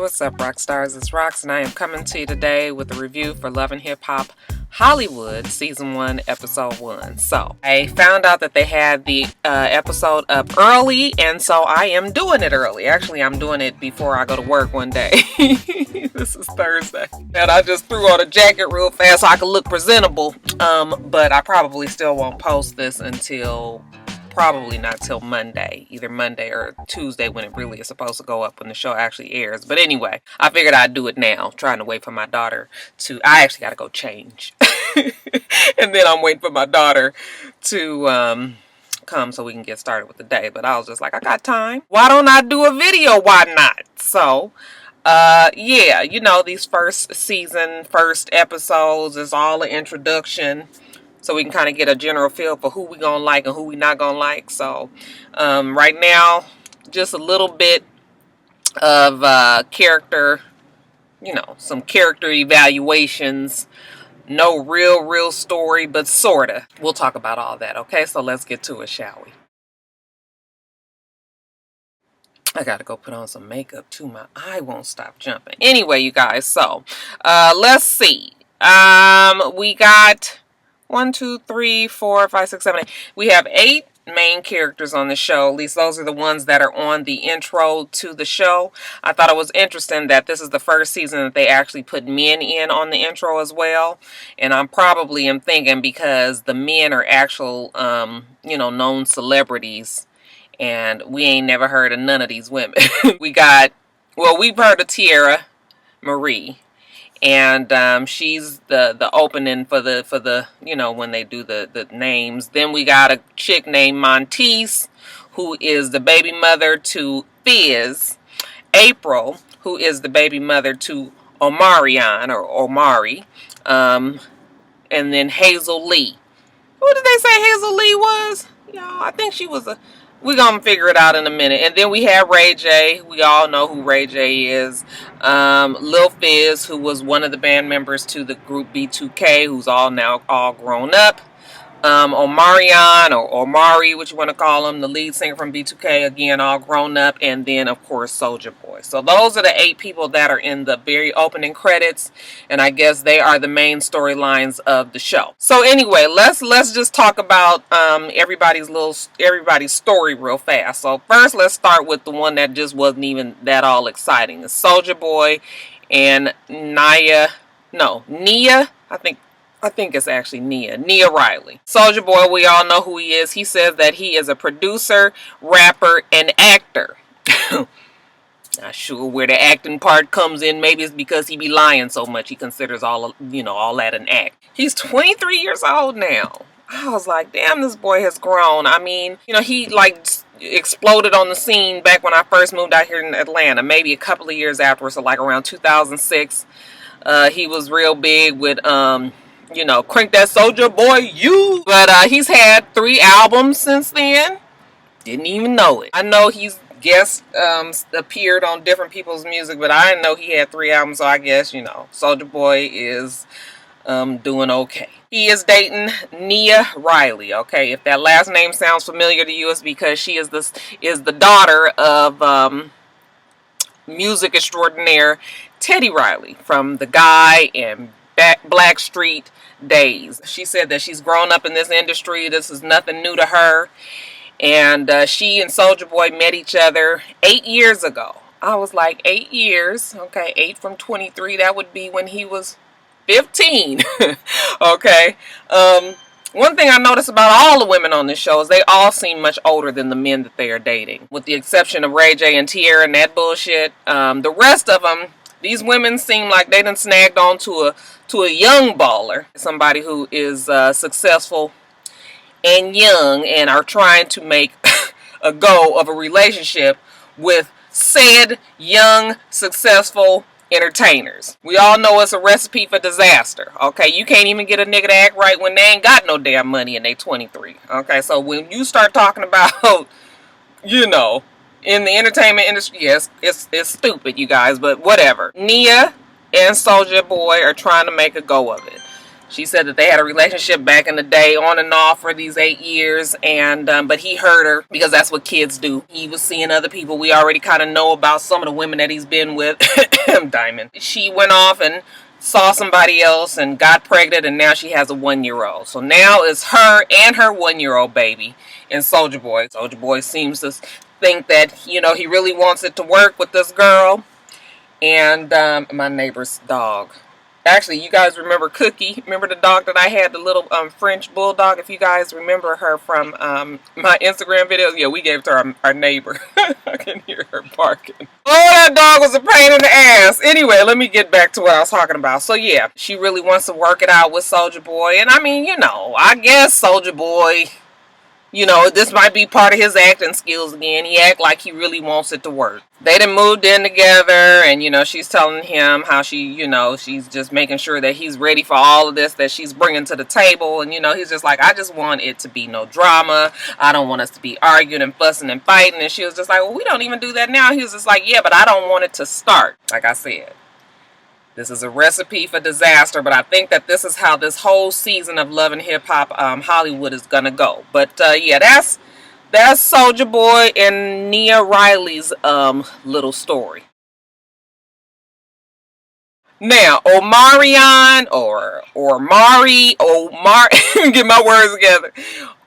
what's up, Roxstars? It's Rox, and I am coming to you today with a review for Love and Hip Hop Hollywood Season 1, Episode 1. So, I found out that they had the episode up early, and so I am doing it early. Actually, I'm doing it before I go to work one day. This is Thursday. And I just threw on a jacket real fast so I could look presentable. But I probably still won't post this until... probably not till Monday, either Monday or Tuesday when it really is supposed to go up when the show actually airs. But anyway, I figured I'd do it now, trying to wait for my daughter to, I actually got to go change. And then I'm waiting for my daughter to come so we can get started with the day. But I was just like, I got time. Why don't I do a video? Why not? So, yeah, you know, these first season, first episodes is all an introduction. So we can kind of get a general feel for who we gonna like and who we not gonna like. So right now, just a little bit of character, you know, some character evaluations. No real story, but sorta. We'll talk about all that, okay? So let's get to it, shall we? I gotta go put on some makeup too. My eye won't stop jumping. Anyway, you guys, so let's see. We got 1, 2, 3, 4, 5, 6, 7, 8. We have 8 main characters on the show. At least those are the ones that are on the intro to the show. I thought it was interesting that this is the first season that they actually put men in on the intro as well. And I'm probably am thinking because the men are actual, you know, known celebrities. And we ain't never heard of none of these women. We've heard of Tierra Marie. And she's the opening for the you know, when they do the names. Then we got a chick named Monteese, who is the baby mother to Fizz. April, who is the baby mother to Omarion or Omari. And then Hazel Lee. Who did they say Hazel Lee was? Y'all, I think she was a... We're going to figure it out in a minute. And then we have Ray J. We all know who Ray J is. Lil Fizz, who was one of the band members to the group B2K, who's now all grown up. Omarion, or Omari, what you want to call him, the lead singer from B2K, again, all grown up. And then, of course, Soulja Boy. So those are the 8 people that are in the very opening credits. And I guess they are the main storylines of the show. So anyway, let's just talk about everybody's story real fast. So first, let's start with the one that just wasn't even that all exciting. It's Soulja Boy and Nia, I think it's actually Nia Riley. Soulja Boy, we all know who he is. He says that he is a producer, rapper, and actor. Not sure where the acting part comes in. Maybe it's because he be lying so much. He considers all that an act. He's 23 years old now. I was like, damn, this boy has grown. I mean, you know, he like exploded on the scene back when I first moved out here in Atlanta. Maybe a couple of years afterwards, so like around 2006. He was real big with... you know, Crank That Soulja Boy, you. But he's had 3 albums since then. Didn't even know it. I know he's appeared on different people's music, but I didn't know he had 3 albums. So I guess, you know, Soulja Boy is doing okay. He is dating Nia Riley. Okay, if that last name sounds familiar to you, it's because she is the daughter of music extraordinaire Teddy Riley from The Guy and Blackstreet days. She said that she's grown up in this industry. This is nothing new to her. And she and Soulja Boy met each other 8 years ago. I was like, 8 years. Okay, 8 from 23. That would be when he was 15. Okay. One thing I noticed about all the women on this show is they all seem much older than the men that they are dating. With the exception of Ray J and Tierra and that bullshit. The rest of them, these women seem like they done snagged on to a young baller. Somebody who is successful and young and are trying to make a go of a relationship with said young, successful entertainers. We all know it's a recipe for disaster. Okay, you can't even get a nigga to act right when they ain't got no damn money and they 23. Okay, so when you start talking about, you know, in the entertainment industry, yes, it's stupid, you guys, but whatever. Nia and Soulja Boy are trying to make a go of it. She said that they had a relationship back in the day, on and off for these 8 years, and but he hurt her because that's what kids do. He was seeing other people. We already kind of know about some of the women that he's been with. Diamond. She went off and saw somebody else and got pregnant, and now she has a 1-year-old. So now it's her and her 1-year-old baby and Soulja Boy. Soulja Boy seems to think that, you know, he really wants it to work with this girl. And my neighbor's dog. Actually, you guys remember Cookie? Remember the dog that I had, the little French bulldog? If you guys remember her from my Instagram videos, yeah, we gave it to our neighbor. I can hear her barking. Oh, that dog was a pain in the ass. Anyway, let me get back to what I was talking about. So yeah, she really wants to work it out with Soulja Boy. And I mean, you know, I guess Soulja Boy, you know, this might be part of his acting skills again. He act like he really wants it to work. They done moved in together, and, you know, she's telling him how she, you know, she's just making sure that he's ready for all of this that she's bringing to the table. And, you know, he's just like, I just want it to be no drama. I don't want us to be arguing and fussing and fighting. And she was just like, well, we don't even do that now. He was just like, yeah, but I don't want it to start. Like I said, this is a recipe for disaster, but I think that this is how this whole season of Love and Hip Hop Hollywood is gonna go. But yeah, that's Soulja Boy and Nia Riley's little story. Now, Omarion get my words together.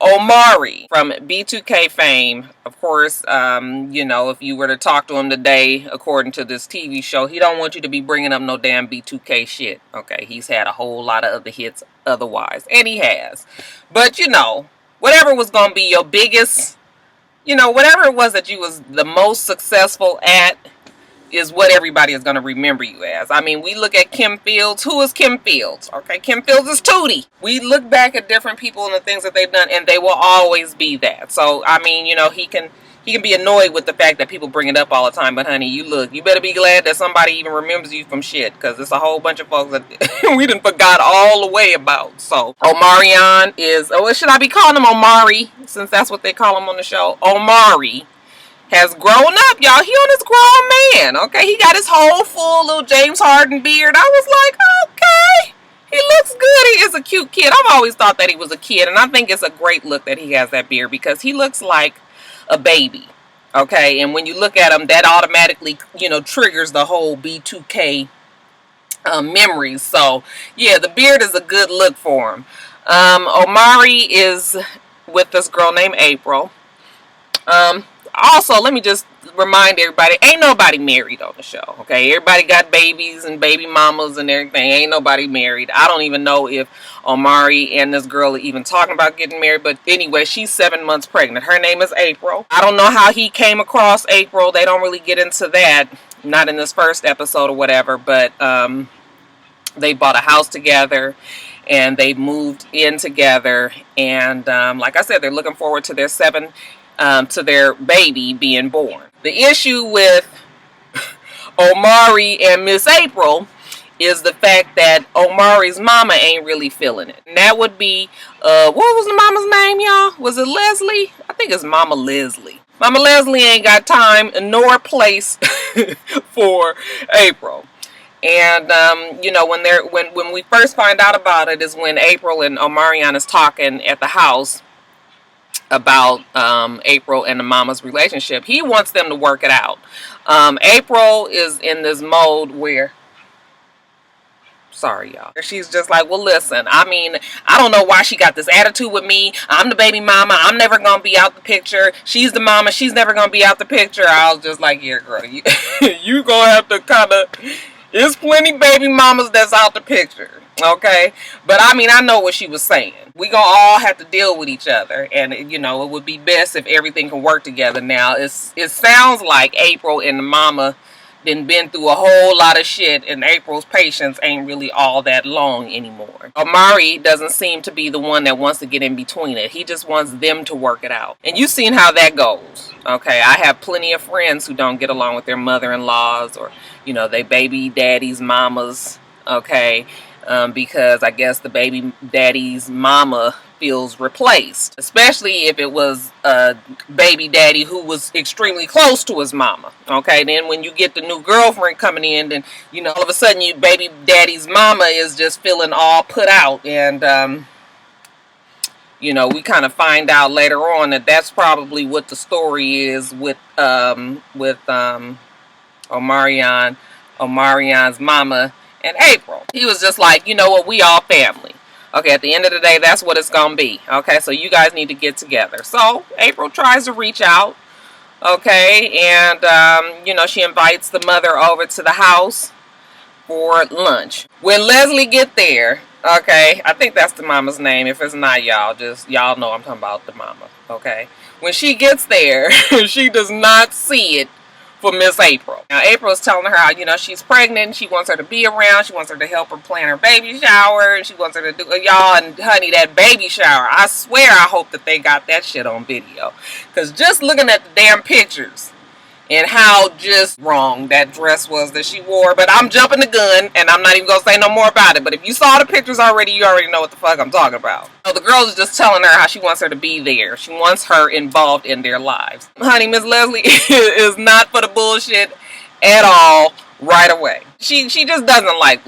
Omari from B2K fame, of course, you know, if you were to talk to him today, according to this TV show, he don't want you to be bringing up no damn B2K shit. Okay, he's had a whole lot of other hits otherwise, and he has. But, you know, whatever was going to be your biggest, you know, whatever it was that you was the most successful at, is what everybody is going to remember you as. I mean, we look at Kim Fields. Who is Kim Fields? Okay, Kim Fields is Tootie. We look back at different people and the things that they've done, and they will always be that. So, I mean, you know, he can be annoyed with the fact that people bring it up all the time. But, honey, you better be glad that somebody even remembers you from shit, because it's a whole bunch of folks that we done forgot all the way about. So, Omarion is, oh, should I be calling him Omari, since that's what they call him on the show? Omari has grown up, y'all. He on his grown man, okay? He got his whole full little James Harden beard. I was like, okay, he looks good. He is a cute kid. I've always thought that he was a kid, and I think it's a great look that he has that beard, because he looks like a baby, okay? And when you look at him, that automatically, you know, triggers the whole B2K memories. So, yeah, the beard is a good look for him. Omari is with this girl named April. Also, let me just remind everybody, ain't nobody married on the show, okay? Everybody got babies and baby mamas and everything. Ain't nobody married. I don't even know if Omari and this girl are even talking about getting married, but anyway, she's 7 months pregnant. Her name is April. I don't know how he came across April. They don't really get into that, not in this first episode or whatever, but they bought a house together, and they moved in together, and like I said, they're looking forward to their baby being born. The issue with Omari and Miss April is the fact that Omari's mama ain't really feeling it. And that would be, what was the mama's name, y'all? Was it Leslie? I think it's Mama Leslie. Mama Leslie ain't got time nor place for April. And, you know, when we first find out about it is when April and Omarion is talking at the house about April and the mama's relationship. He wants them to work it out. April is in this mode where, sorry y'all, she's just like, well, listen, I mean, I don't know why she got this attitude with me. I'm the baby mama. I'm never gonna be out the picture. She's the mama. She's never gonna be out the picture. I was just like, yeah, girl, you gonna have to kind of, there's plenty baby mamas that's out the picture. Okay, but I mean, I know what she was saying. We gonna all have to deal with each other, and you know, it would be best if everything can work together. Now, it sounds like April and the mama been through a whole lot of shit, and April's patience ain't really all that long anymore. Omari doesn't seem to be the one that wants to get in between it. He just wants them to work it out, and you've seen how that goes. Okay, I have plenty of friends who don't get along with their mother-in-laws, or you know, they baby daddies, mamas. Okay. Because I guess the baby daddy's mama feels replaced, especially if it was a baby daddy who was extremely close to his mama. Okay, then when you get the new girlfriend coming in, then you know all of a sudden you baby daddy's mama is just feeling all put out, and you know, we kind of find out later on that that's probably what the story is with Omarion's mama and April. He was just like, you know what, we all family. Okay, at the end of the day, that's what it's gonna be. Okay, so you guys need to get together. So April tries to reach out. Okay, and you know, she invites the mother over to the house for lunch. When Leslie get there, okay, I think that's the mama's name. If it's not, y'all know I'm talking about the mama. Okay, when she gets there, she does not see it for Miss April. Now April is telling her how, you know, she's pregnant, she wants her to be around, she wants her to help her plan her baby shower, and she wants her to do, y'all, and honey, that baby shower, I swear I hope that they got that shit on video, because just looking at the damn pictures and how just wrong that dress was that she wore. But I'm jumping the gun, and I'm not even going to say no more about it. But if you saw the pictures already, you already know what the fuck I'm talking about. So the girl is just telling her how she wants her to be there. She wants her involved in their lives. Honey, Miss Leslie is not for the bullshit at all right away. She just doesn't like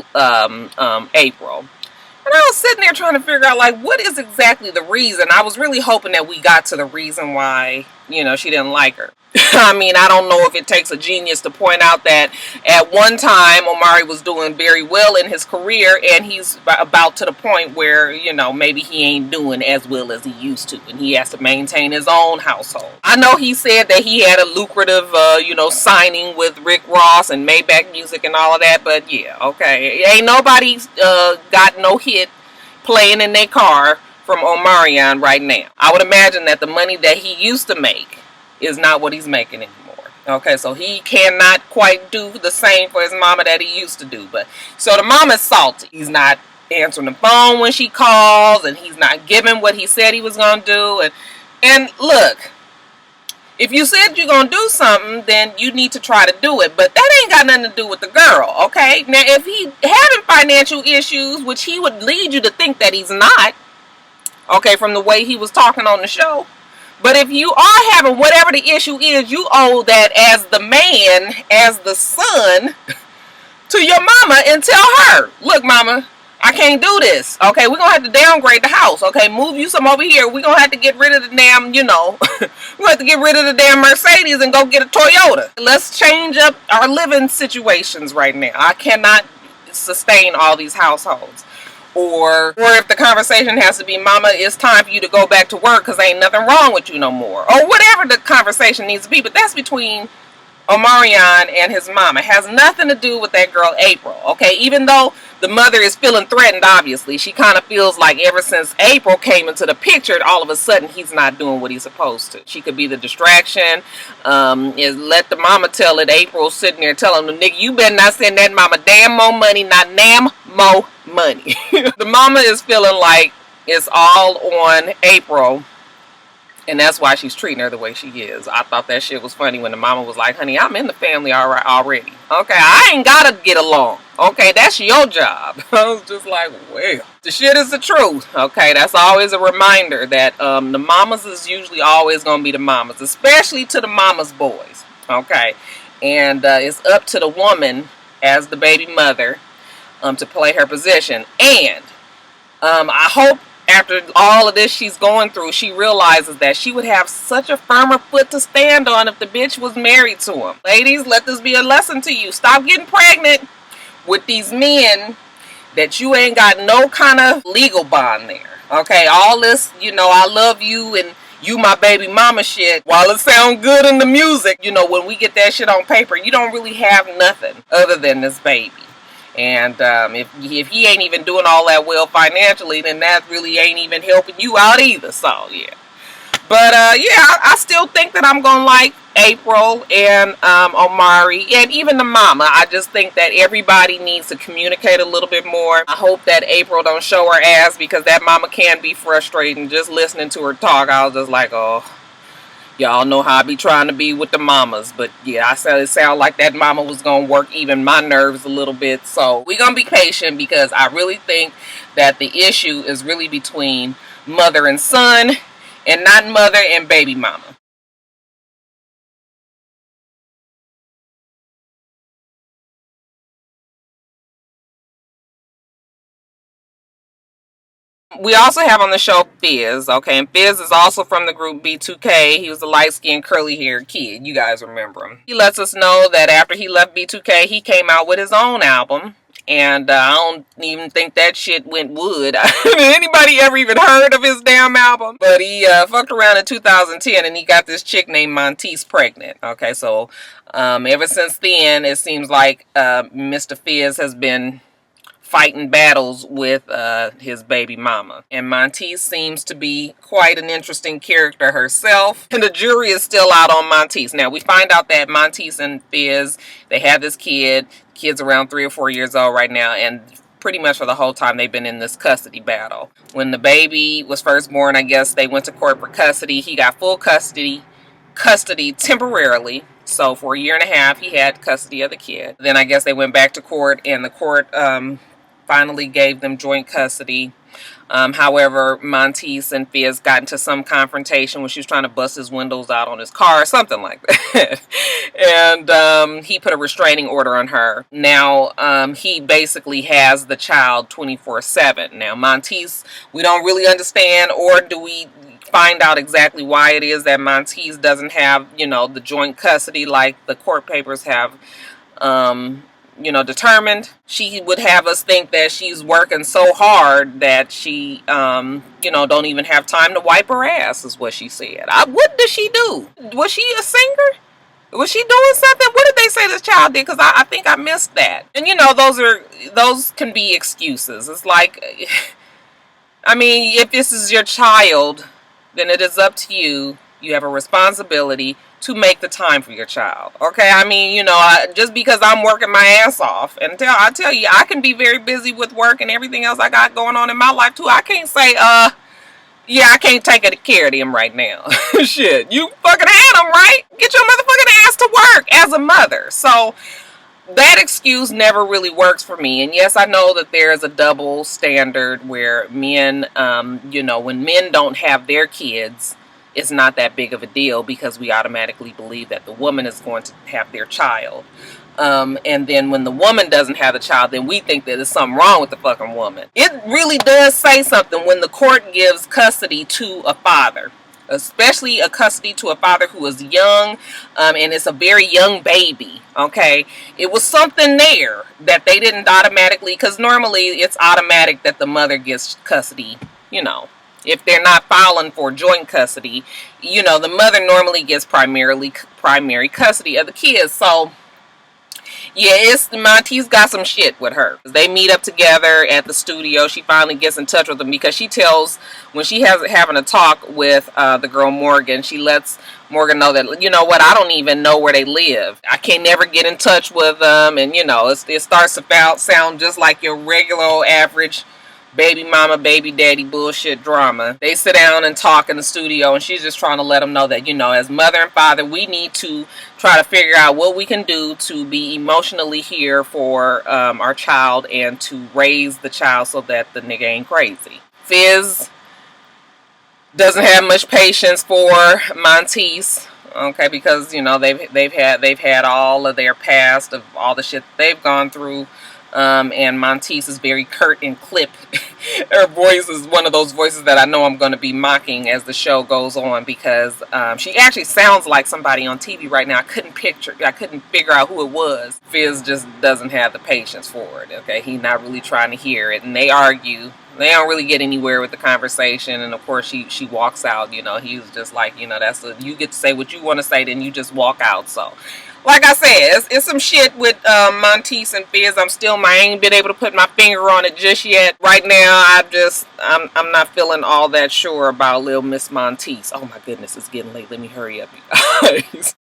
April. And I was sitting there trying to figure out, like, what is exactly the reason? I was really hoping that we got to the reason why, you know, she didn't like her. I mean, I don't know if it takes a genius to point out that at one time Omari was doing very well in his career, and he's about to the point where, you know, maybe he ain't doing as well as he used to, and he has to maintain his own household. I know he said that he had a lucrative, you know, signing with Rick Ross and Maybach Music and all of that, but yeah, okay. Ain't nobody got no hit playing in their car from Omarion right now. I would imagine that the money that he used to make is not what he's making anymore. Okay, so he cannot quite do the same for his mama that he used to do. But so the mama's salty. He's not answering the phone when she calls, and he's not giving what he said he was gonna do. And look, if you said you're gonna do something, then you need to try to do it. But that ain't got nothing to do with the girl. Okay, now if he having financial issues, which he would lead you to think that he's not, okay, from the way he was talking on the show. But if you are having whatever the issue is, you owe that as the man, as the son, to your mama and tell her, look, mama, I can't do this. Okay, we're going to have to downgrade the house. Okay, move you some over here. We're going to have to get rid of the damn, you know, we're going to have to get rid of the damn Mercedes and go get a Toyota. Let's change up our living situations right now. I cannot sustain all these households. Or if the conversation has to be, mama, it's time for you to go back to work because ain't nothing wrong with you no more. Or whatever the conversation needs to be. But that's between Omarion and his mama. It has nothing to do with that girl April. Okay, even though the mother is feeling threatened, obviously, she kind of feels like ever since April came into the picture, all of a sudden he's not doing what he's supposed to. She could be the distraction. Is let the mama tell it. April's sitting there telling the nigga, you better not send that mama damn more money, not damn more money. The mama is feeling like it's all on April, and that's why she's treating her the way she is. I thought that shit was funny when the mama was like, honey, I'm in the family already. Okay, I ain't gotta get along. Okay, that's your job. I was just like, well, the shit is the truth. Okay, that's always a reminder that the mamas is usually always gonna be the mamas, especially to the mama's boys. Okay, and it's up to the woman as the baby mother to play her position. And I hope after all of this she's going through, she realizes that she would have such a firmer foot to stand on if the bitch was married to him. Ladies, let this be a lesson to you. Stop getting pregnant with these men that you ain't got no kind of legal bond there. Okay, all this, you know, I love you and you my baby mama shit, while it sound good in the music, you know, when we get that shit on paper, you don't really have nothing other than this baby. And if he ain't even doing all that well financially, then that really ain't even helping you out either. So, yeah. But, yeah, I still think that I'm going to like April and Omari and even the mama. I just think that everybody needs to communicate a little bit more. I hope that April don't show her ass, because that mama can be frustrating. Just listening to her talk, I was just like, oh, y'all know how I be trying to be with the mamas. But yeah, it sounded like that mama was going to work even my nerves a little bit. So we're going to be patient, because I really think that the issue is really between mother and son, and not mother and baby mama. We also have on the show Fizz, okay, and Fizz is also from the group B2K. He was a light-skinned, curly-haired kid. You guys remember him. He lets us know that after he left B2K, he came out with his own album, and I don't even think that shit went wood. Anybody ever even heard of his damn album? But he fucked around in 2010, and he got this chick named Monteith pregnant. Okay, so ever since then, it seems like Mr. Fizz has been fighting battles with his baby mama. And Monteith seems to be quite an interesting character herself. And the jury is still out on Monteith. Now, we find out that Monteith and Fizz, they have this kid. Kid's around 3 or 4 years old right now. And pretty much for the whole time they've been in this custody battle. When the baby was first born, I guess they went to court for custody. He got full custody temporarily. So for 1.5 years, he had custody of the kid. Then I guess they went back to court, and the court finally gave them joint custody. However, Monteith and Fizz got into some confrontation when she was trying to bust his windows out on his car, something like that. And he put a restraining order on her. Now, he basically has the child 24/7. Now, Monteith, we don't really understand, or do we find out exactly why it is that Monteith doesn't have, the joint custody like the court papers have determined. She would have us think that she's working so hard that she, don't even have time to wipe her ass, is what she said. What did she do? Was she a singer? Was she doing something? What did they say this child did? Because I think I missed that. And, those can be excuses. It's like, I mean, if this is your child, then it is up to you. You have a responsibility to make the time for your child. Okay, I mean, just because I'm working my ass off, and I tell you, I can be very busy with work and everything else I got going on in my life too. I can't say, yeah, I can't take care of them right now. Shit, you fucking had them, right? Get your motherfucking ass to work as a mother. So that excuse never really works for me. And yes, I know that there is a double standard where men, when men don't have their kids, it's not that big of a deal because we automatically believe that the woman is going to have their child. And then when the woman doesn't have the child, then we think that there's something wrong with the fucking woman. It really does say something when the court gives custody to a father, especially a custody to a father who is young, and it's a very young baby, okay? It was something there that they didn't automatically, because normally it's automatic that the mother gets custody, If they're not filing for joint custody, the mother normally gets primary custody of the kids. So, yeah, Monteith's got some shit with her. They meet up together at the studio. She finally gets in touch with him because she tells, when she has having a talk with the girl Morgan, she lets Morgan know that, I don't even know where they live. I can't never get in touch with them. And, it starts to sound just like your regular old average baby mama, baby daddy bullshit drama. They sit down and talk in the studio, and she's just trying to let them know that, as mother and father, we need to try to figure out what we can do to be emotionally here for our child and to raise the child so that the nigga ain't crazy. Fizz doesn't have much patience for Monteith, okay, because they've had all of their past of all the shit they've gone through. And Monteith is very curt and clipped. Her voice is one of those voices that I know I'm going to be mocking as the show goes on, because she actually sounds like somebody on TV right now. I couldn't figure out who it was. Fizz just doesn't have the patience for it. Okay, he's not really trying to hear it, and they argue. They don't really get anywhere with the conversation, and of course she walks out. He's just like, you get to say what you want to say, then you just walk out. So, like I said, it's some shit with Monteith and Fizz. I ain't been able to put my finger on it just yet. Right now, I'm not feeling all that sure about Lil Miss Monteith. Oh my goodness, it's getting late. Let me hurry up, you guys.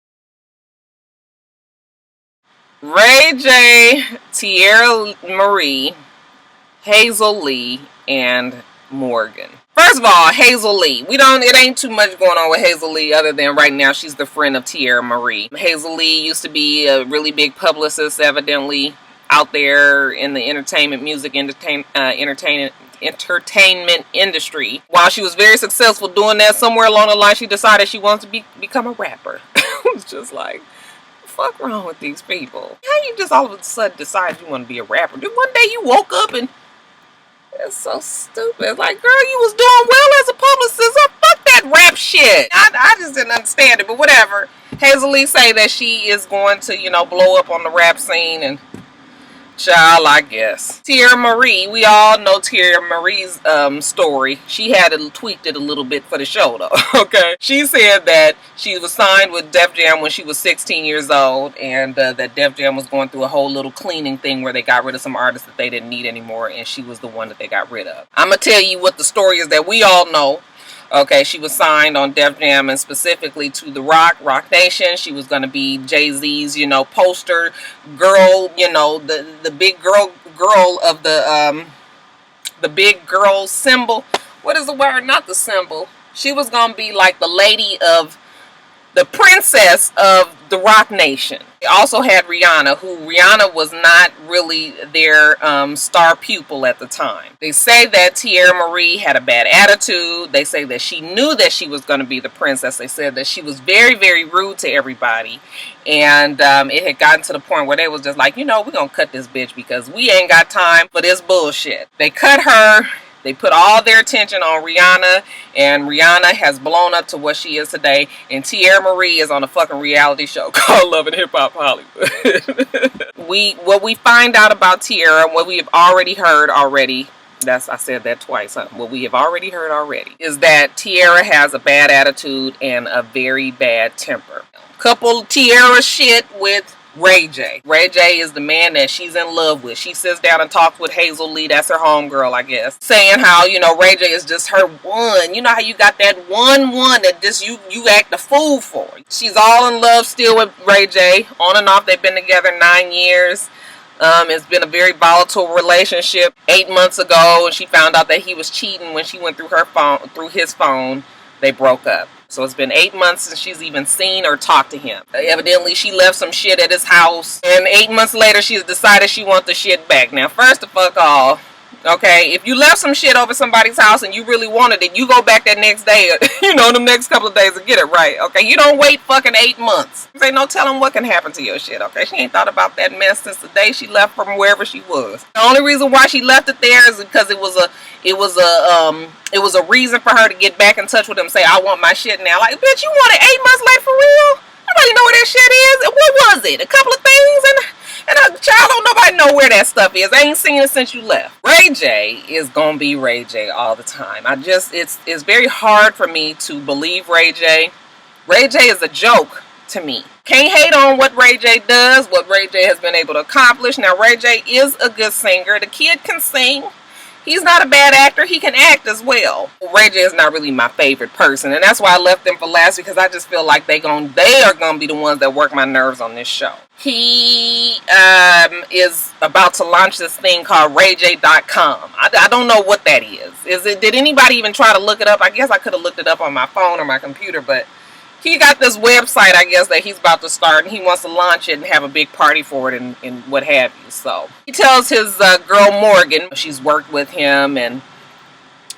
Ray J, Tierra Marie, Hazel Lee, and Morgan. First of all, Hazel Lee. It ain't too much going on with Hazel Lee other than right now she's the friend of Tierra Marie. Hazel Lee used to be a really big publicist, evidently, out there in the entertainment entertainment industry. While she was very successful doing that, somewhere along the line she decided she wants to become a rapper. It's just like, fuck wrong with these people? How you just all of a sudden decide you want to be a rapper? Then one day you woke up and it's so stupid. Like, girl, you was doing well as a publicist. Fuck that rap shit. I just didn't understand it, but whatever. Hazel Lee say that she is going to, you know, blow up on the rap scene, and child, I guess. Tierra Marie, we all know Tierra Marie's story. She had tweaked it a little bit for the show, though. Okay, she said that she was signed with Def Jam when she was 16 years old, and that Def Jam was going through a whole little cleaning thing where they got rid of some artists that they didn't need anymore, and she was the one that they got rid of. I'm gonna tell you what the story is that we all know. Okay, she was signed on Def Jam and specifically to the Rock Nation. She was going to be Jay-Z's, you know, poster girl, you know, the big girl of the big girl symbol. What is the word? Not the symbol. She was going to be like the lady of the princess of the Rock Nation. They also had Rihanna, who Rihanna was not really their star pupil at the time. They say that Tierra Marie had a bad attitude. They say that she knew that she was going to be the princess. They said that she was very, very rude to everybody. And it had gotten to the point where they was just like, you know, we're going to cut this bitch because we ain't got time for this bullshit. They cut her. They put all their attention on Rihanna, and Rihanna has blown up to what she is today, and Tierra Marie is on a fucking reality show called Love and Hip Hop Hollywood. What we find out about Tierra, what we have already heard already, I said that twice, huh? What we have already heard already is that Tierra has a bad attitude and a very bad temper. Couple Tierra shit with Ray J. Ray J is the man that she's in love with. She sits down and talks with Hazel Lee, that's her homegirl, I guess, saying how, you know, Ray J is just her one. You know how you got that one that just you act the fool for. She's all in love still with Ray J. On and off, they've been together 9 years. It's been a very volatile relationship. 8 months ago, she found out that he was cheating when she went through his phone. They broke up. So it's been 8 months since she's even seen or talked to him. Evidently, she left some shit at his house. And 8 months later, she's decided she wants the shit back. Now, first of all, okay, if you left some shit over somebody's house and you really wanted it, you go back that next day, you know, them next couple of days to get it right. Okay, you don't wait fucking 8 months. There ain't no telling what can happen to your shit. Okay, she ain't thought about that mess since the day she left from wherever she was. The only reason why she left it there is because it was a reason for her to get back in touch with him and say, I want my shit now. Like, bitch, you want it 8 months late for real? Nobody know where that shit is. And what was it? A couple of things? And a child don't nobody know where that stuff is. I ain't seen it since you left. Ray J is gonna be Ray J all the time. It's very hard for me to believe Ray J. Ray J is a joke to me. Can't hate on what Ray J does, what Ray J has been able to accomplish. Now, Ray J is a good singer. The kid can sing. He's not a bad actor. He can act as well. Ray J is not really my favorite person, and that's why I left them for last, because I just feel like they are gonna be the ones that work my nerves on this show. He is about to launch this thing called RayJ.com. I don't know what that is. Did anybody even try to look it up? I guess I could have looked it up on my phone or my computer, but he got this website, I guess, that he's about to start, and he wants to launch it and have a big party for it and what have you. So he tells his girl Morgan, she's worked with him and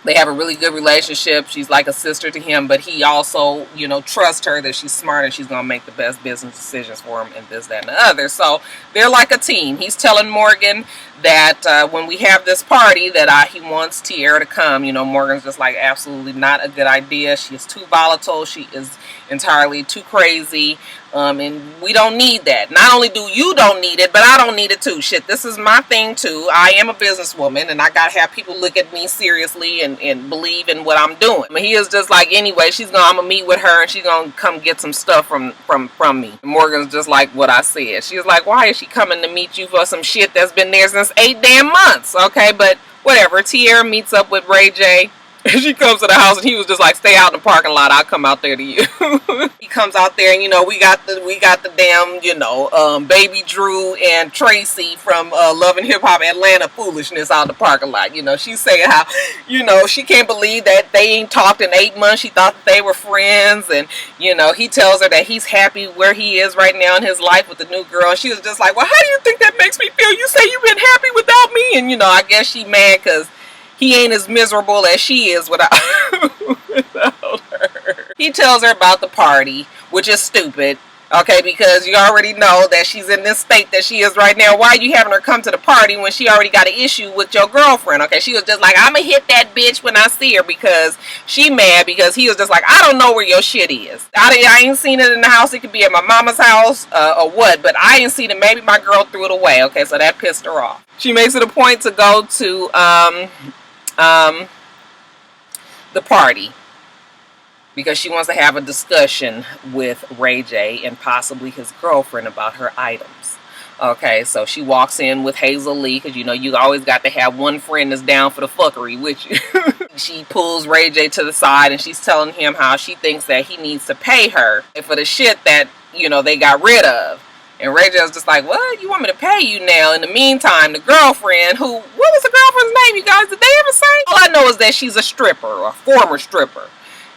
they have a really good relationship. She's like a sister to him, but he also, you know, trusts her that she's smart and she's going to make the best business decisions for him and this, that, and the other. So they're like a team. He's telling Morgan that when we have this party that he wants Tierra to come. You know, Morgan's just like, absolutely not a good idea. She is too volatile. She is entirely too crazy. And we don't need that. Not only do you don't need it, but I don't need it too. Shit, this is my thing too. I am a businesswoman and I gotta have people look at me seriously and believe in what I'm doing. I mean, he is just like, anyway, I'm gonna meet with her and she's gonna come get some stuff from me. And Morgan's just like what I said. She's like, why is she coming to meet you for some shit that's been there since 8 damn months? Okay, but whatever. Tierra meets up with Ray J. She comes to the house and he was just like, stay out in the parking lot, I'll come out there to you. He comes out there and, you know, we got the damn, you know, Baby Drew and Tracy from Love and Hip Hop Atlanta foolishness out in the parking lot. You know, she's saying how, you know, she can't believe that they ain't talked in 8 months. She thought that they were friends. And, you know, he tells her that he's happy where he is right now in his life with the new girl. And she was just like, well, how do you think that makes me feel? You say you've been happy without me? And, you know, I guess she mad because he ain't as miserable as she is without, without her. He tells her about the party, which is stupid. Okay, because you already know that she's in this state that she is right now. Why are you having her come to the party when she already got an issue with your girlfriend? Okay, she was just like, I'm gonna hit that bitch when I see her, because she mad because he was just like, I don't know where your shit is. I ain't seen it in the house. It could be at my mama's house or what, but I ain't seen it. Maybe my girl threw it away. Okay, so that pissed her off. She makes it a point to go to the party, because she wants to have a discussion with Ray J and possibly his girlfriend about her items. Okay, so she walks in with Hazel Lee, because you know you always got to have one friend that's down for the fuckery with you. She pulls Ray J to the side and she's telling him how she thinks that he needs to pay her for the shit that, you know, they got rid of. And Ray J was just like, what? You want me to pay you now? In the meantime, the girlfriend, what was the girlfriend's name, you guys? Did they ever say? All I know is that she's a stripper, or a former stripper.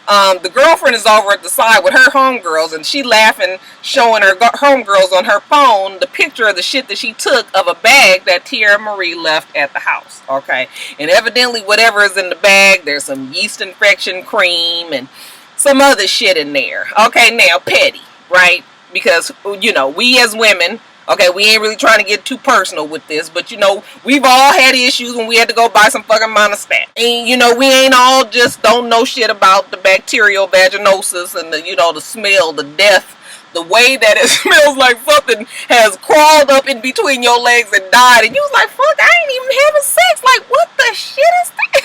The girlfriend is over at the side with her homegirls, and she laughing, showing her homegirls on her phone the picture of the shit that she took of a bag that Tierra Marie left at the house. Okay, and evidently whatever is in the bag, there's some yeast infection cream and some other shit in there. Okay, now petty, right? Because, you know, we as women, okay, we ain't really trying to get too personal with this, but, you know, we've all had issues when we had to go buy some fucking monostat. And, you know, we ain't all just don't know shit about the bacterial vaginosis and the, you know, the smell, the death, the way that it smells like something has crawled up in between your legs and died. And you was like, fuck, I ain't even having sex. Like, what the shit is that?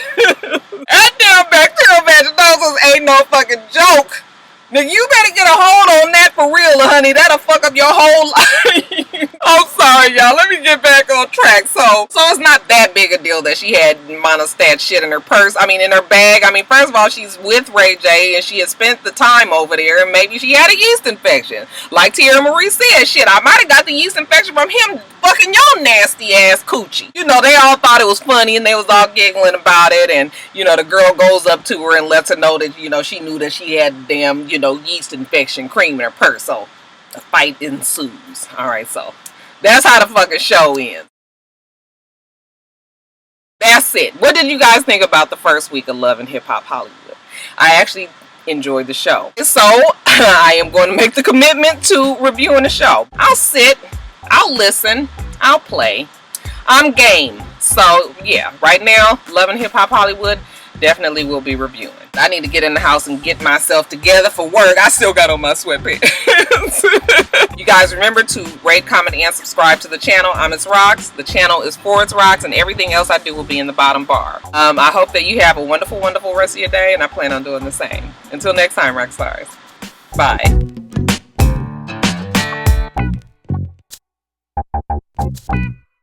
That damn bacterial vaginosis ain't no fucking joke. Now you better get a hold on that for real, honey. That'll fuck up your whole life. I'm sorry, y'all. Let me get back on track. So it's not that big a deal that she had monostat shit in her purse. I mean, in her bag. I mean, first of all, she's with Ray J and she had spent the time over there, and maybe she had a yeast infection. Like Tierra Marie said, shit, I might have got the yeast infection from him fucking your nasty ass coochie. You know, they all thought it was funny and they was all giggling about it, and, you know, the girl goes up to her and lets her know that, you know, she knew that she had damn, you know, yeast infection cream in her purse. So a fight ensues. Alright, so that's how the fucking show ends. That's it. What did you guys think about the first week of Love and Hip Hop Hollywood? I actually enjoyed the show. So I am going to make the commitment to reviewing the show. I'll sit, I'll listen, I'll play. I'm game. So yeah, right now, Love and Hip Hop Hollywood, definitely will be reviewing. I need to get in the house and get myself together for work. I still got on my sweatpants. You guys remember to rate, comment, and subscribe to the channel. I'm itsrox. The channel is for itsrox, and everything else I do will be in the bottom bar. I hope that you have a wonderful, wonderful rest of your day, and I plan on doing the same. Until next time, Roxstars. Bye.